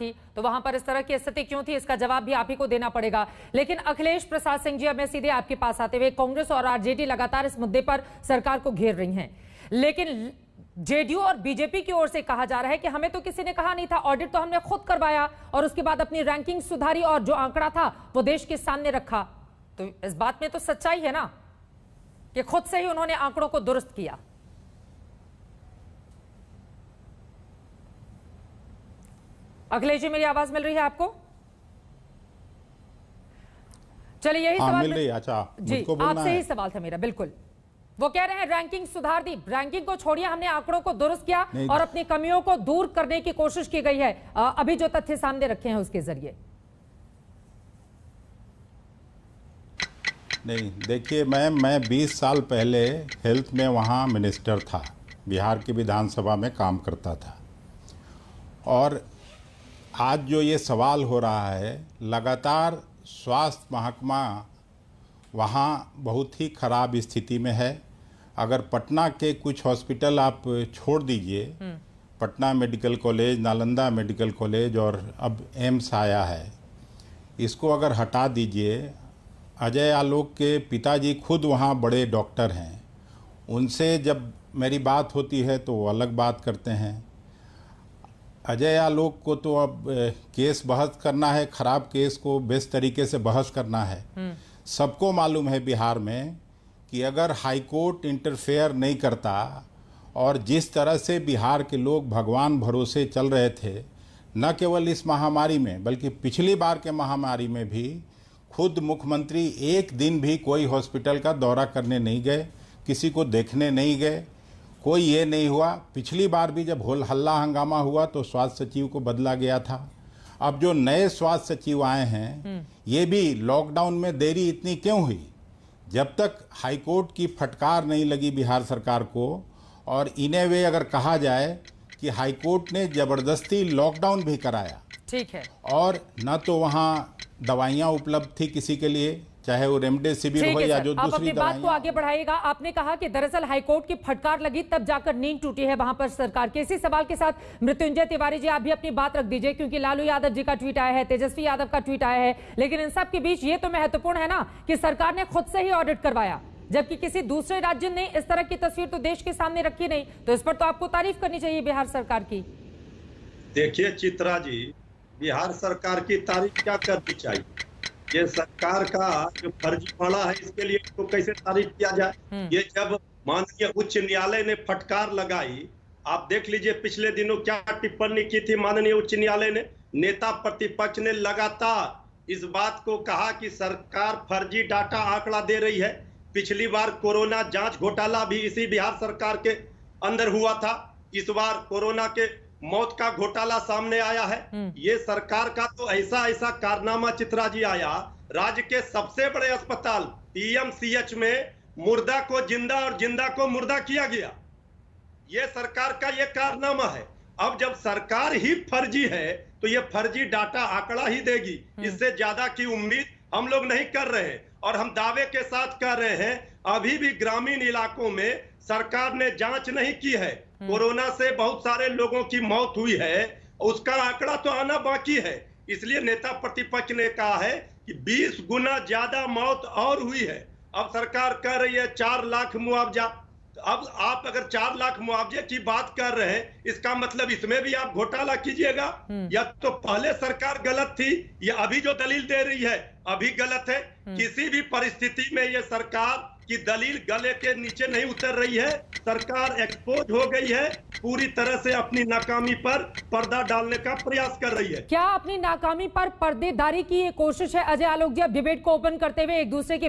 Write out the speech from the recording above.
थी, तो वहां पर इस तरह की स्थिति क्यों थी, इसका जवाब भी आप ही को देना पड़ेगा। लेकिन अखिलेश प्रसाद सिंह जी, अब मैं सीधे आपके पास आते हुए, कांग्रेस और आरजेडी लगातार इस मुद्दे पर सरकार को घेर रही हैं, लेकिन जेडीयू और बीजेपी की ओर से कहा जा रहा है कि हमें तो किसी ने कहा नहीं था, ऑडिट तो हमने खुद करवाया और उसके बाद अपनी रैंकिंग सुधारी और जो आंकड़ा था वो देश के सामने रखा। तो इस बात में तो सच्चाई है ना कि खुद से ही उन्होंने आंकड़ों को दुरुस्त किया। अखिलेश जी, मेरी आवाज मिल रही है आपको? चलिए, यही सवाल मिल रही है। अच्छा जी, आपसे ही सवाल था मेरा। बिल्कुल, वो कह रहे हैं रैंकिंग सुधार दी, रैंकिंग को छोड़िए, हमने आंकड़ों को दुरुस्त किया और अपनी कमियों को दूर करने की कोशिश की गई है अभी जो तथ्य सामने रखे हैं उसके जरिए। नहीं, देखिए मैं 20 साल पहले हेल्थ में वहाँ मिनिस्टर था, बिहार की विधानसभा में काम करता था। और आज जो ये सवाल हो रहा है, लगातार स्वास्थ्य महकमा वहाँ बहुत ही खराब स्थिति में है। अगर पटना के कुछ हॉस्पिटल आप छोड़ दीजिए, Patna medical college, Nalanda medical college और अब एम्स आया है, इसको अगर हटा दीजिए, अजय आलोक के पिताजी खुद वहाँ बड़े डॉक्टर हैं, उनसे जब मेरी बात होती है तो वो अलग बात करते हैं। अजय आलोक को तो अब केस बहस करना है, खराब केस को बेस्ट तरीके से बहस करना है। सबको मालूम है बिहार में कि अगर हाई कोर्ट इंटरफेयर नहीं करता और जिस तरह से बिहार के लोग भगवान भरोसे चल रहे थे, न केवल इस महामारी में बल्कि पिछली बार के महामारी में भी, खुद मुख्यमंत्री एक दिन भी कोई हॉस्पिटल का दौरा करने नहीं गए, किसी को देखने नहीं गए, कोई ये नहीं हुआ। पिछली बार भी जब हल्ला हंगामा हुआ तो स्वास्थ्य सचिव को बदला गया था। अब जो नए स्वास्थ्य सचिव आए हैं, ये भी लॉकडाउन में देरी इतनी क्यों हुई? जब तक हाईकोर्ट की फटकार नहीं लगी बिहार सरकार को, और इन्हें वे अगर कहा जाए कि हाईकोर्ट ने जबरदस्ती लॉकडाउन भी कराया, ठीक है, और न तो वहाँ दवाइयाँ उपलब्ध थी किसी के लिए, चाहे वो रेमडेसिविर हो या जो दूसरी अपनी बात को आगे बढ़ाइएगा। आपने कहा कि दरअसल हाईकोर्ट की फटकार लगी तब जाकर नींद टूटी है वहां पर सरकार के। इसी सवाल के साथ मृत्युंजय तिवारी जी, आप भी अपनी बात रख दीजिए, क्योंकि लालू यादव जी का ट्वीट आया है, तेजस्वी यादव का ट्वीट आया है, लेकिन इन सब के बीच ये तो महत्वपूर्ण है ना कि सरकार ने खुद से ही ऑडिट करवाया, जबकि किसी दूसरे राज्य ने इस तरह की तस्वीर तो देश के सामने रखी नहीं। तो इस पर तो आपको तारीफ करनी चाहिए बिहार सरकार की। देखिए चित्रा जी, बिहार सरकार की तारीफ क्या करनी चाहिए? ये सरकार का जो फर्जीवाड़ा है, इसके लिए इसको कैसे तारीफ किया जाए? ये जब माननीय उच्च न्यायालय ने फटकार लगाई, आप देख लीजिए पिछले दिनों क्या टिप्पणी की थी माननीय उच्च न्यायालय ने। नेता प्रतिपक्ष ने लगातार इस बात को कहा कि सरकार फर्जी डाटा आंकड़ा दे रही है। पिछली बार कोरोना जांच घोटाला भी इसी बिहार सरकार के अंदर हुआ था, इस बार कोरोना के मौत का घोटाला सामने आया है। ये सरकार का तो ऐसा कारनामा चित्रा जी आया, राज्य के सबसे बड़े अस्पताल पीएमसीएच में मुर्दा को जिंदा और जिंदा को मुर्दा किया गया। ये सरकार का ये कारनामा है। अब जब सरकार ही फर्जी है तो ये फर्जी डाटा आंकड़ा ही देगी, इससे ज्यादा की उम्मीद हम लोग नहीं कर रहे हैं। और हम दावे के साथ कह रहे हैं, अभी भी ग्रामीण इलाकों में सरकार ने जांच नहीं की है। कोरोना से बहुत सारे लोगों की मौत हुई है, उसका आंकड़ा तो आना बाकी है। इसलिए नेता प्रतिपक्ष ने कहा है कि 20 गुना ज्यादा मौत और हुई है। अब सरकार कह रही है 4 लाख मुआवजा। अब आप अगर 4 लाख मुआवजे की बात कर रहे हैं, इसका मतलब इसमें भी आप घोटाला कीजिएगा। या तो पहले सरकार गलत थी, या अभी जो दलील दे रही है अभी गलत है। किसी भी परिस्थिति में ये सरकार की दलील गले के नीचे नहीं उतर रही है। सरकार एक्सपोज हो गई है, पूरी तरह से अपनी नाकामी पर पर्दा डालने का प्रयास कर रही है। क्या अपनी नाकामी पर पर्देदारी की ये कोशिश है अजय आलोक जी? अब डिबेट को ओपन करते हुए एक दूसरे के